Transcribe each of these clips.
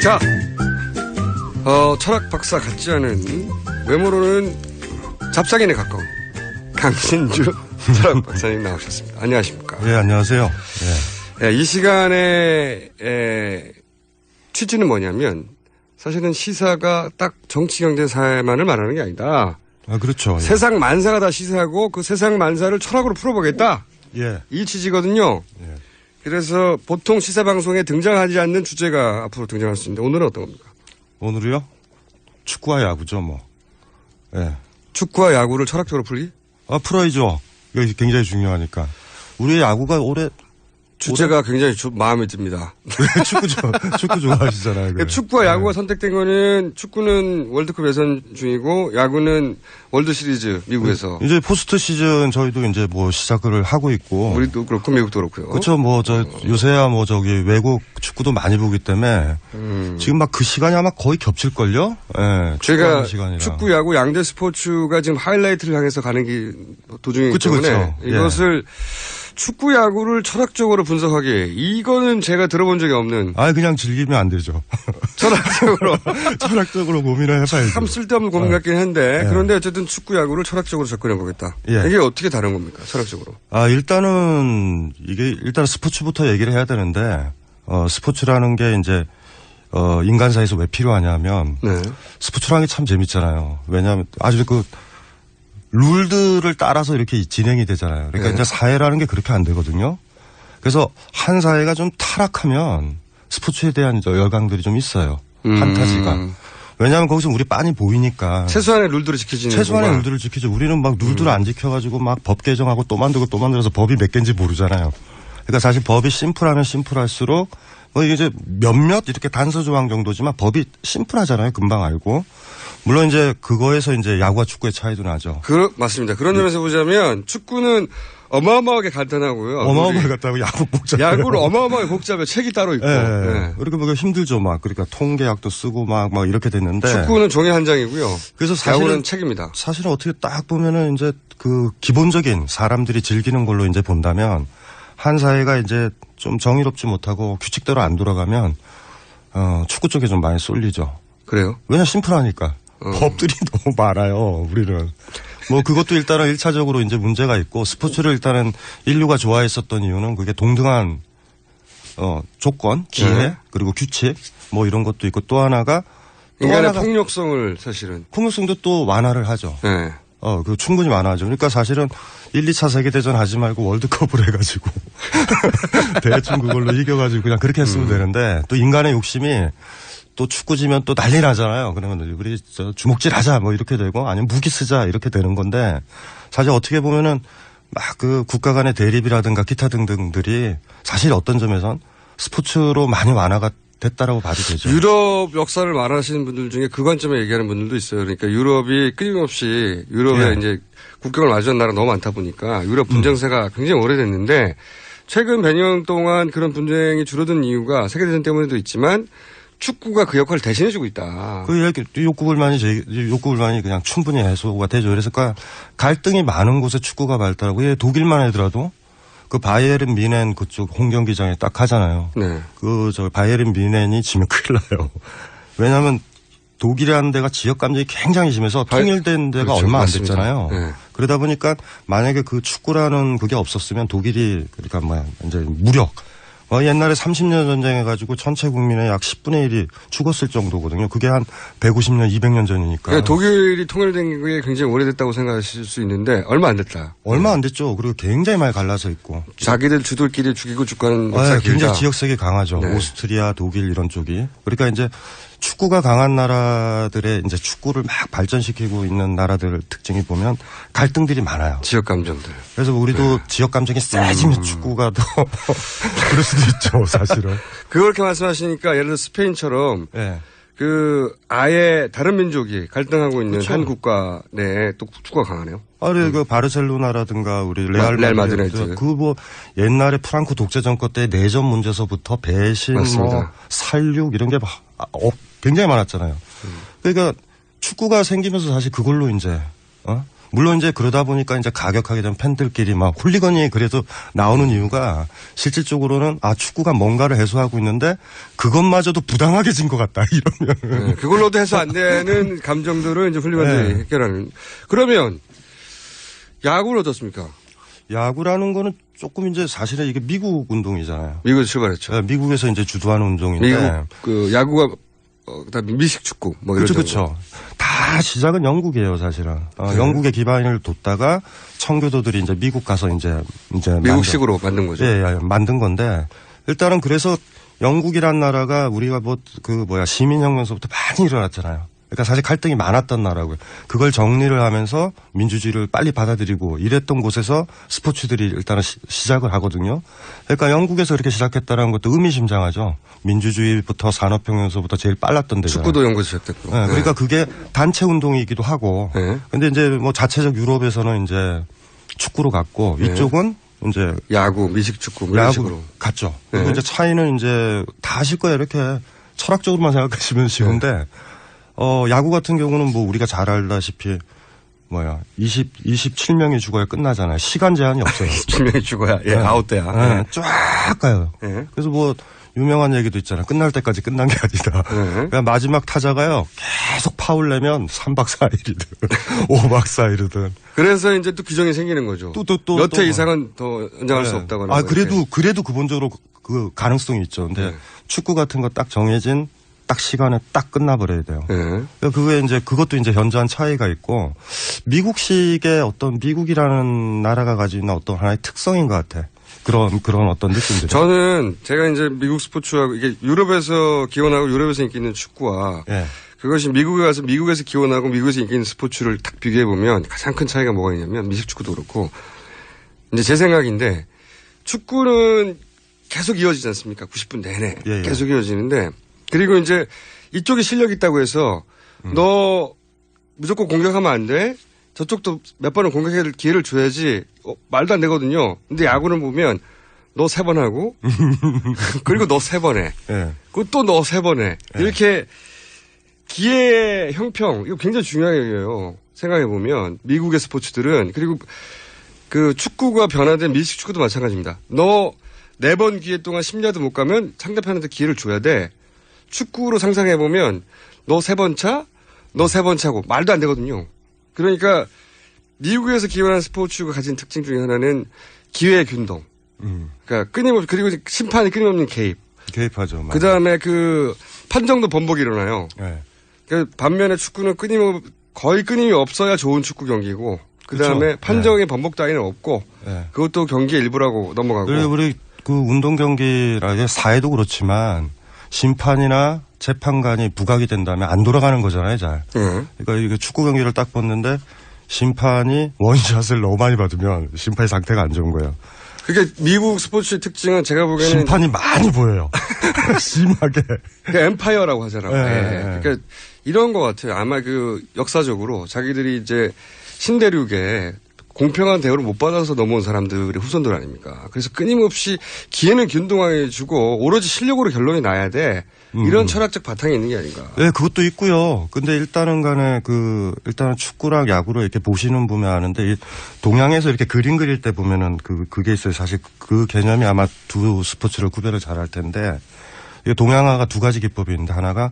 자, 철학 박사 같지 않은 외모로는 잡상인에 가까운 강신주 철학 박사님 나오셨습니다. 안녕하십니까? 네, 안녕하세요. 네, 이 시간에 취지는 뭐냐면 사실은 시사가 딱 정치, 경제, 사회만을 말하는 게 아니다. 아, 그렇죠. 세상 만사가 다 시사고 그 세상 만사를 철학으로 풀어보겠다. 예. 이 취지거든요. 예. 그래서 보통 시사 방송에 등장하지 않는 주제가 앞으로 등장할 수 있는데 오늘은 어떤 겁니까? 오늘이요? 축구와 야구죠, 뭐. 예. 축구와 야구를 철학적으로 풀기? 아, 풀어야죠. 이거 굉장히 중요하니까. 우리 야구가 주제가 굉장히 마음에 듭니다. 축구 좋아하시잖아요. 그래. 축구와 야구가 선택된 거는 축구는 월드컵 예선 중이고 야구는 월드 시리즈 미국에서. 이제 포스트 시즌 저희도 이제 뭐 시작을 하고 있고. 우리도 그렇고 미국도 그렇고요. 그렇죠. 요새야 외국 축구도 많이 보기 때문에 지금 막 그 시간이 아마 거의 겹칠걸요? 예. 제가 시간이라. 축구, 야구 양대 스포츠가 지금 하이라이트를 향해서 가는 게 도중이기 그쵸, 때문에 그쵸. 이것을 축구, 야구를 철학적으로 분석하기 이거는 제가 들어본 적이 없는. 그냥 즐기면 안 되죠. 철학적으로 고민을 해봐야죠. 참 쓸데없는 고민 같긴 한데 그런데 어쨌든 축구, 야구를 철학적으로 접근해 보겠다. 예. 이게 어떻게 다른 겁니까? 철학적으로. 일단은 일단 스포츠부터 얘기를 해야 되는데 스포츠라는 게 이제 인간 사이에서 왜 필요하냐면 네. 스포츠라는 게 참 재밌잖아요. 왜냐하면 아주 룰들을 따라서 이렇게 진행이 되잖아요. 그러니까 이제 사회라는 게 그렇게 안 되거든요. 그래서 한 사회가 좀 타락하면 스포츠에 대한 열강들이 좀 있어요. 판타지가. 왜냐하면 거기서 우리 빤히 보이니까. 최소한의 룰들을 지키지는. 최소한의 룰들을 지키죠. 우리는 막 룰들을 안 지켜가지고 막 법 개정하고 또 만들고 또 만들어서 법이 몇 개인지 모르잖아요. 그러니까 사실 법이 심플하면 심플할수록 이게 이제 몇몇 이렇게 단서 조항 정도지만 법이 심플하잖아요. 금방 알고. 물론 이제 그거에서 이제 야구와 축구의 차이도 나죠. 맞습니다. 그런 점에서 보자면 축구는 어마어마하게 간단하고요. 어마어마하게 같다고 야구 복잡해요. 야구를 어마어마하게 복잡해. 책이 따로 있고. 네. 그렇게 보면 힘들죠. 그러니까 통계학도 쓰고 막 이렇게 됐는데. 축구는 종이 한 장이고요. 그래서 사실은 야구는 책입니다. 사실은 어떻게 딱 보면은 이제 그 기본적인 사람들이 즐기는 걸로 이제 본다면 한 사회가 이제 좀 정의롭지 못하고 규칙대로 안 돌아가면 축구 쪽에 좀 많이 쏠리죠. 그래요? 왜냐 심플하니까. 법들이 너무 많아요, 우리는. 그것도 일단은 1차적으로 이제 문제가 있고, 스포츠를 일단은 인류가 좋아했었던 이유는 그게 동등한, 조건, 기회, 그리고 규칙, 이런 것도 있고, 또 하나가. 인간의 폭력성을 사실은. 폭력성도 또 완화를 하죠. 네. 충분히 완화하죠. 그러니까 사실은 1, 2차 세계대전 하지 말고 월드컵을 해가지고, 대충 그걸로 이겨가지고 그냥 그렇게 했으면 되는데, 또 인간의 욕심이 또 축구 지면 또 난리 나잖아요. 그러면 우리 주먹질 하자 이렇게 되고 아니면 무기 쓰자 이렇게 되는 건데 사실 어떻게 보면은 막 그 국가 간의 대립이라든가 기타 등등들이 사실 어떤 점에선 스포츠로 많이 완화가 됐다라고 봐도 되죠. 유럽 역사를 말하시는 분들 중에 그 관점에 얘기하는 분들도 있어요. 그러니까 유럽이 끊임없이 유럽에 이제 국경을 마주한 나라가 너무 많다 보니까 유럽 분쟁세가 굉장히 오래됐는데 최근 100년 동안 그런 분쟁이 줄어든 이유가 세계대전 때문에도 있지만 축구가 그 역할을 대신해주고 있다. 그 욕구불만이 그냥 충분히 해소가 되죠. 그래서 갈등이 많은 곳에 축구가 발달하고 독일만 하더라도 그 바이에른 뮌헨 그쪽 홈 경기장에 딱 하잖아요. 네. 바이에른 뮌헨이 지면 큰일 나요. 왜냐하면 독일이라는 데가 지역 감정이 굉장히 심해서 통일된 데가 그렇죠. 얼마 안 맞습니다. 됐잖아요. 네. 그러다 보니까 만약에 그 축구라는 그게 없었으면 독일이 그러니까 이제 무력. 옛날에 30년 전쟁해가지고 전체 국민의 약 10분의 1이 죽었을 정도거든요. 그게 한 150년, 200년 전이니까. 네, 독일이 통일된 게 굉장히 오래됐다고 생각하실 수 있는데 얼마 안 됐다. 얼마 안 됐죠. 그리고 굉장히 많이 갈라져 있고. 자기들 주들끼리 죽이고 죽가는 역사가 굉장히 길다. 지역색이 강하죠. 네. 오스트리아, 독일 이런 쪽이. 그러니까 이제 축구가 강한 나라들의 이제 축구를 막 발전시키고 있는 나라들 특징이 보면 갈등들이 많아요. 지역 감정들. 그래서 우리도 지역 감정이 세지면 축구가 더 그럴 수도 있죠, 사실은. 그렇게 말씀하시니까 예를 들어 스페인처럼 아예 다른 민족이 갈등하고 있는 그렇죠. 한 국가 내에 또 축구가 강하네요. 그 바르셀로나라든가 우리 레알 마드리드. 옛날에 프랑코 독재 정권 때 내전 문제서부터 배신, 살육 이런 게 굉장히 많았잖아요. 그러니까 축구가 생기면서 사실 그걸로 이제 물론 이제 그러다 보니까 이제 가격하게 된 팬들끼리 막 홀리건이 그래도 나오는 이유가 실질적으로는 축구가 뭔가를 해소하고 있는데 그것마저도 부당하게 진 것 같다 이러면. 네, 그걸로도 해소 안 되는 감정들을 이제 훌륭하게 네. 해결하는. 그러면 야구는 어떻습니까? 야구라는 거는 조금 이제 사실은 이게 미국 운동이잖아요. 미국에서 출발했죠. 네, 미국에서 이제 주도하는 운동인데. 미국 그 야구가 그다음에 미식 축구 뭐 이런. 그렇죠. 다 시작은 영국이에요, 사실은. 영국의 기반을 뒀다가 청교도들이 이제 미국 가서 이제 미국식으로 만든 거죠. 예, 만든 건데 일단은 그래서 영국이란 나라가 우리가 시민혁명서부터 많이 일어났잖아요. 그러니까 사실 갈등이 많았던 나라고요. 그걸 정리를 하면서 민주주의를 빨리 받아들이고 이랬던 곳에서 스포츠들이 일단은 시작을 하거든요. 그러니까 영국에서 이렇게 시작했다는 것도 의미심장하죠. 민주주의부터 산업혁명서부터 제일 빨랐던 데잖아요. 축구도 영국에서 시작됐고. 네, 그러니까 그게 단체 운동이기도 하고. 네. 근데 이제 뭐 자체적 유럽에서는 이제 축구로 갔고 이쪽은 이제 야구, 미식 축구 뭐 이런 식으로 갔죠. 그리고 네. 이제 차이는 이제 다 아실 거예요. 이렇게 철학적으로만 생각하시면 쉬운데 야구 같은 경우는 뭐 우리가 잘 알다시피 27명이 죽어야 끝나잖아요. 시간 제한이 없어요. 27명이 죽어야 네. 아웃돼야. 네. 쫙 가요. 네. 그래서 뭐 유명한 얘기도 있잖아요. 끝날 때까지 끝난 게 아니다. 그러니까 마지막 타자가요. 계속 파울 내면 3박 4일이든 5박 4일이든. 그래서 이제 또 규정이 생기는 거죠. 몇 회 이상은 더 연장할 수 없다고 하는 거예요. 그래도 기본적으로 그 가능성이 있죠. 근데 축구 같은 거 딱 정해진 딱 시간에 딱 끝나버려야 돼요. 네. 그게 이제 그것도 이제 현저한 차이가 있고 미국식의 어떤 미국이라는 나라가 가지고 있는 어떤 하나의 특성인 것 같아. 그런 어떤 느낌들. 저는 제가 이제 미국 스포츠하고 이게 유럽에서 기원하고 유럽에서 인기 있는 축구와 예. 그것이 미국에 가서 미국에서 기원하고 미국에서 인기 있는 스포츠를 딱 비교해 보면 가장 큰 차이가 뭐가 있냐면 미식 축구도 그렇고 이제 제 생각인데 축구는 계속 이어지지 않습니까? 90분 내내 예. 계속 이어지는데 그리고 이제 이쪽에 실력이 있다고 해서 너 무조건 공격하면 안 돼. 저쪽도 몇 번은 공격할 기회를 줘야지 말도 안 되거든요. 근데 야구를 보면 너 3번 하고 그리고 너 3번 해. 예. 그리고 또 너 3번 해. 이렇게 기회의 형평 이거 굉장히 중요한 얘기예요. 생각해 보면 미국의 스포츠들은 그리고 그 축구가 변화된 미식 축구도 마찬가지입니다. 너 4번 기회 동안 10야드 못 가면 상대편한테 기회를 줘야 돼. 축구로 상상해 보면 너 3번 차, 너 3번 차고 말도 안 되거든요. 그러니까 미국에서 기원한 스포츠가 가진 특징 중에 하나는 기회의 균등. 그러니까 끊임없이 그리고 심판이 끊임없는 개입. 개입하죠. 그 다음에 그 판정도 번복이 일어나요. 예. 그러니까 반면에 축구는 거의 끊임이 없어야 좋은 축구 경기고 그 다음에 판정의 번복 따위는 없고 그것도 경기의 일부라고 넘어가고. 그리고 우리 그 운동 경기라 사회도 그렇지만 심판이나 재판관이 부각이 된다면 안 돌아가는 거잖아요, 잘. 그러니까 이게 축구 경기를 딱 봤는데 심판이 원샷을 너무 많이 받으면 심판의 상태가 안 좋은 거예요. 그러니까 미국 스포츠의 특징은 제가 보기에는 심판이 많이 보여요. 심하게. 그러니까 엠파이어라고 하잖아요. 네. 그러니까 이런 것 같아요. 아마 그 역사적으로 자기들이 이제 신대륙에 공평한 대우를 못 받아서 넘어온 사람들의 후손들 아닙니까? 그래서 끊임없이 기회는 균등하게 주고 오로지 실력으로 결론이 나야 돼. 이런 철학적 바탕이 있는 게 아닌가. 네, 그것도 있고요. 근데 일단은 간에 일단은 축구랑 야구를 이렇게 보시는 분이 아는데 동양에서 이렇게 그림 그릴 때 보면은 그게 있어요. 사실 그 개념이 아마 두 스포츠를 구별을 잘 할 텐데 동양화가 두 가지 기법이 있는데 하나가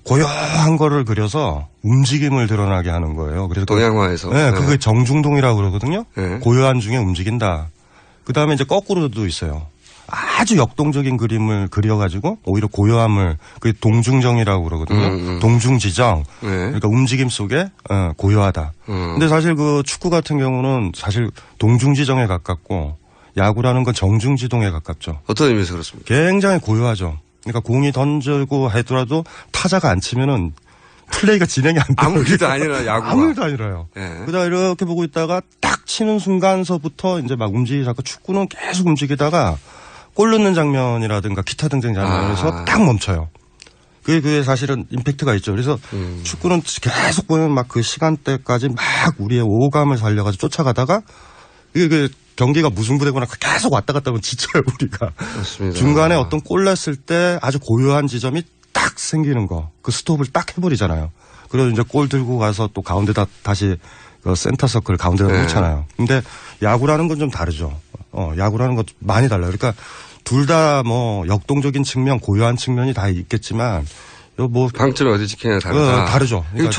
고요한 거를 그려서 움직임을 드러나게 하는 거예요. 그래서 동양화에서. 네, 그게 정중동이라고 그러거든요. 네. 고요한 중에 움직인다. 그 다음에 이제 거꾸로도 있어요. 아주 역동적인 그림을 그려가지고 오히려 고요함을 그게 동중정이라고 그러거든요. 동중지정. 네. 그러니까 움직임 속에 고요하다. 근데 사실 그 축구 같은 경우는 사실 동중지정에 가깝고 야구라는 건 정중지동에 가깝죠. 어떤 의미에서 그렇습니까? 굉장히 고요하죠. 그러니까 공이 던지고 하더라도 타자가 안 치면은 플레이가 진행이 안 돼요. 아무 일도 아니라 야구가. 아무 일도 아니라요. 네. 그러다 이렇게 보고 있다가 딱 치는 순간서부터 이제 막 움직이기 시작하고 축구는 계속 움직이다가 골 넣는 장면이라든가 기타 등등 장면에서 딱 멈춰요. 그게 사실은 임팩트가 있죠. 그래서 축구는 계속 보면 막 그 시간대까지 막 우리의 오감을 살려가지고 쫓아가다가 이게 경기가 무승부되거나 계속 왔다 갔다 하면 지쳐요, 우리가. 맞습니다. 중간에 어떤 골 났을 때 아주 고요한 지점이 딱 생기는 거. 그 스톱을 딱 해버리잖아요. 그래서 이제 골 들고 가서 또 가운데다 다시 그 센터 서클 가운데다 놓잖아요. 근데 야구라는 건 좀 다르죠. 야구라는 건 많이 달라요. 그러니까 둘 다 뭐 역동적인 측면, 고유한 측면이 다 있겠지만 뭐 방점이 어디 지키냐에 다르다. 다르죠. 그러니까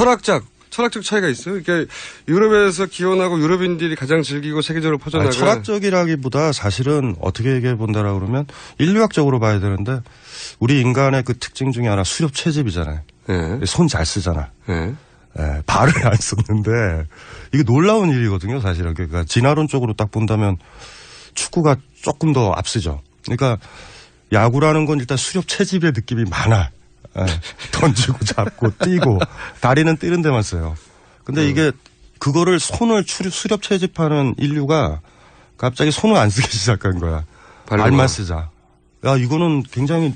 철학적 차이가 있어요. 그러니까 유럽에서 기원하고 유럽인들이 가장 즐기고 세계적으로 퍼져나가는. 철학적이라기보다 사실은 어떻게 얘기해 본다라고 그러면 인류학적으로 봐야 되는데 우리 인간의 그 특징 중에 하나 수렵 채집이잖아요. 네. 손 잘 쓰잖아. 네. 네, 발을 안 썼는데 이게 놀라운 일이거든요. 사실은. 그러니까 진화론적으로 딱 본다면 축구가 조금 더 앞서죠. 그러니까 야구라는 건 일단 수렵 채집의 느낌이 많아. 예, 던지고 잡고 뛰고 다리는 뛰는 데만 써요. 근데 이게 그거를 손을 수렵 채집하는 인류가 갑자기 손을 안 쓰기 시작한 거야. 발만 쓰자. 야, 이거는 굉장히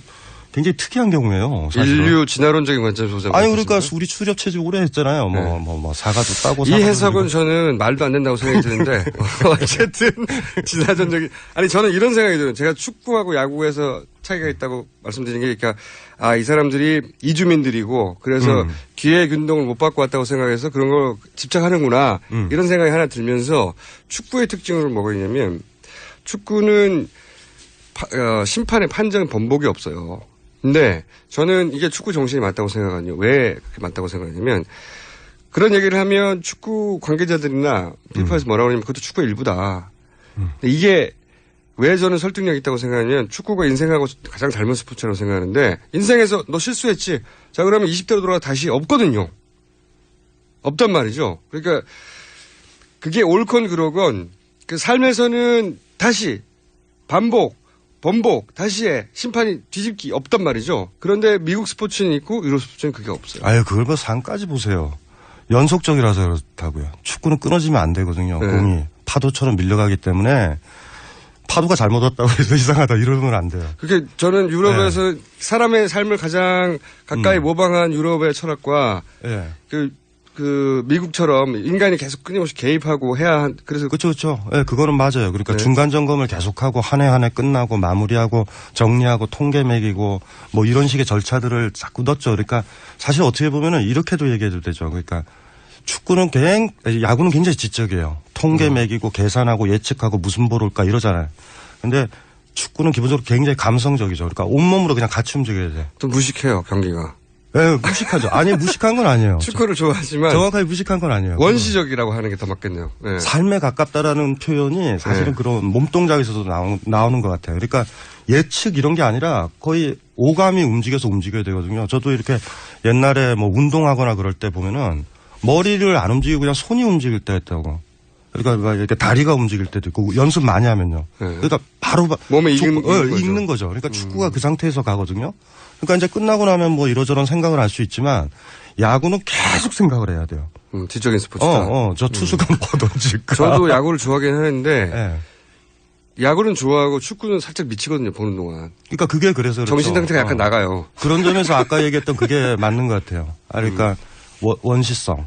특이한 경우예요. 사실은. 인류 진화론적인 관점에서 보자면. 아니, 그러니까 우리 수렵 채집 오래 했잖아요. 사과도 따고. 이 해석은 저는 말도 안 된다고 생각이 드는데. 어쨌든 진화론적인. 아니, 저는 이런 생각이 들어요. 제가 축구하고 야구에서 차이가 있다고 말씀드린 게, 그러니까, 이 사람들이 이주민들이고, 그래서 기회 균등을 못 받고 왔다고 생각해서 그런 걸 집착하는구나. 이런 생각이 하나 들면서 축구의 특징은 뭐가 있냐면, 축구는 심판의 판정 번복이 없어요. 근데 저는 이게 축구 정신이 맞다고 생각하거든요. 왜 그렇게 맞다고 생각하냐면 그런 얘기를 하면 축구 관계자들이나 피파에서 뭐라고 하냐면 그것도 축구의 일부다. 근데 이게 왜 저는 설득력 있다고 생각하냐면 축구가 인생하고 가장 닮은 스포츠라고 생각하는데 인생에서 너 실수했지. 자 그러면 20대로 돌아가 다시 없거든요. 없단 말이죠. 그러니까 그게 옳건 그러건 그 삶에서는 다시 반복. 번복, 다시 해. 심판이 뒤집기 없단 말이죠. 그런데 미국 스포츠는 있고 유럽 스포츠는 그게 없어요. 아유, 그걸 뭐 상까지 보세요. 연속적이라서 그렇다고요. 축구는 끊어지면 안 되거든요. 네. 공이 파도처럼 밀려가기 때문에 파도가 잘못 왔다고 해서 이상하다 이러면 안 돼요. 그게 저는 유럽에서 사람의 삶을 가장 가까이 모방한 유럽의 철학과 그 미국처럼 인간이 계속 끊임없이 개입하고 해야 그래서 그렇죠. 예, 그거는 맞아요. 그러니까 중간 점검을 계속하고 한 해 끝나고 마무리하고 정리하고 통계 매기고 뭐 이런 식의 절차들을 자꾸 넣었죠. 그러니까 사실 어떻게 보면은 이렇게도 얘기해도 되죠. 그러니까 축구는 야구는 굉장히 지적이에요. 통계 매기고 계산하고 예측하고 무슨 볼 올까 이러잖아요. 근데 축구는 기본적으로 굉장히 감성적이죠. 그러니까 온몸으로 그냥 같이 움직여야 돼. 좀 무식해요, 경기가. 네, 무식하죠. 아니, 무식한 건 아니에요. 축구를 좋아하지만. 정확하게 무식한 건 아니에요. 원시적이라고 하는 게 더 맞겠네요. 네. 삶에 가깝다라는 표현이 사실은 그런 몸동작에서도 나오는 것 같아요. 그러니까 예측 이런 게 아니라 거의 오감이 움직여야 되거든요. 저도 이렇게 옛날에 뭐 운동하거나 그럴 때 보면은 머리를 안 움직이고 그냥 손이 움직일 때 했다고. 그러니까 이렇게 다리가 움직일 때도 있고 연습 많이 하면요. 그러니까 바로 몸에 익는 거죠. 그러니까 축구가 그 상태에서 가거든요. 그러니까 이제 끝나고 나면 뭐 이러저런 생각을 할 수 있지만 야구는 계속 생각을 해야 돼요. 지적인 스포츠다. 저 투수가 뭐 던질까. 저도 야구를 좋아하긴 하는데 야구는 좋아하고 축구는 살짝 미치거든요. 보는 동안. 그러니까 그게 그래서 그렇죠. 정신 상태가 약간 나가요. 그런 점에서 아까 얘기했던 그게 맞는 것 같아요. 그러니까 원시성.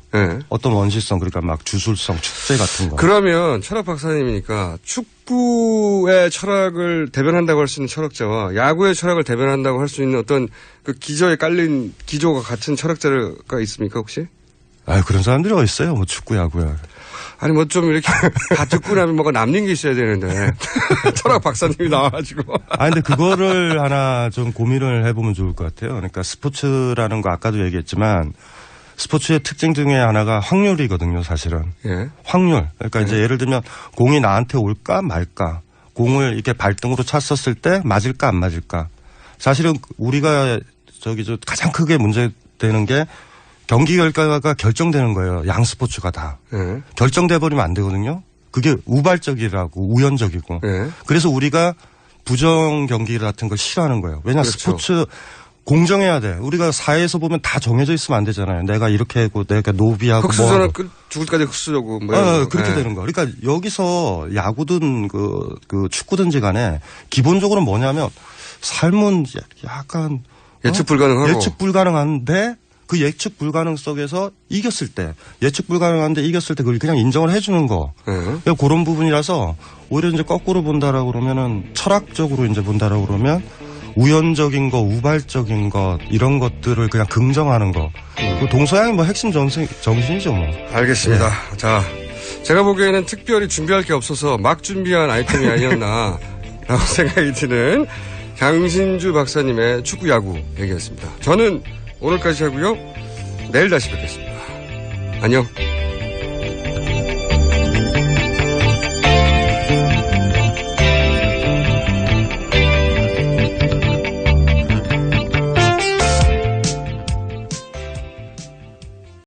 어떤 원시성 그러니까 막 주술성, 축제 같은 거. 그러면 철학 박사님이니까 축구의 철학을 대변한다고 할 수 있는 철학자와 야구의 철학을 대변한다고 할 수 있는 어떤 그 기저에 깔린 기조가 같은 철학자가 있습니까 혹시? 그런 사람들이 어디 있어요? 뭐 축구, 야구야. 아니 뭐 좀 이렇게 다 듣고 나면 뭐가 남는 게 있어야 되는데 철학 박사님이 나와가지고. 근데 그거를 하나 좀 고민을 해보면 좋을 것 같아요. 그러니까 스포츠라는 거 아까도 얘기했지만 스포츠의 특징 중에 하나가 확률이거든요, 사실은. 확률. 그러니까 이제 예를 들면 공이 나한테 올까 말까. 공을 이렇게 발등으로 찼었을 때 맞을까 안 맞을까. 사실은 우리가 가장 크게 문제되는 게 경기 결과가 결정되는 거예요. 양 스포츠가 다. 결정돼 버리면 안 되거든요. 그게 우발적이라고 우연적이고. 그래서 우리가 부정 경기 같은 걸 싫어하는 거예요. 왜냐 그렇죠. 스포츠 공정해야 돼. 우리가 사회에서 보면 다 정해져 있으면 안 되잖아요. 내가 이렇게 하고 내가 노비하고 흑수저는 죽을 때까지 흑수저고 뭐 그렇게 되는 거. 그러니까 여기서 야구든 그 축구든지 간에 기본적으로 뭐냐면 삶은 약간 예측 불가능하고 예측 불가능한데 그 예측 불가능 속에서 이겼을 때 예측 불가능한데 이겼을 때 그걸 그냥 인정을 해주는 거. 그런 부분이라서 오히려 이제 거꾸로 본다라고 그러면은 철학적으로 이제 본다라고 그러면 우연적인 거, 우발적인 것 이런 것들을 그냥 긍정하는 거. 그 동서양이 뭐 핵심 정신이죠 뭐. 알겠습니다. 예. 자, 제가 보기에는 특별히 준비할 게 없어서 막 준비한 아이템이 아니었나 라고 생각이 드는 강신주 박사님의 축구 야구 얘기였습니다. 저는 오늘까지 하고요. 내일 다시 뵙겠습니다. 안녕.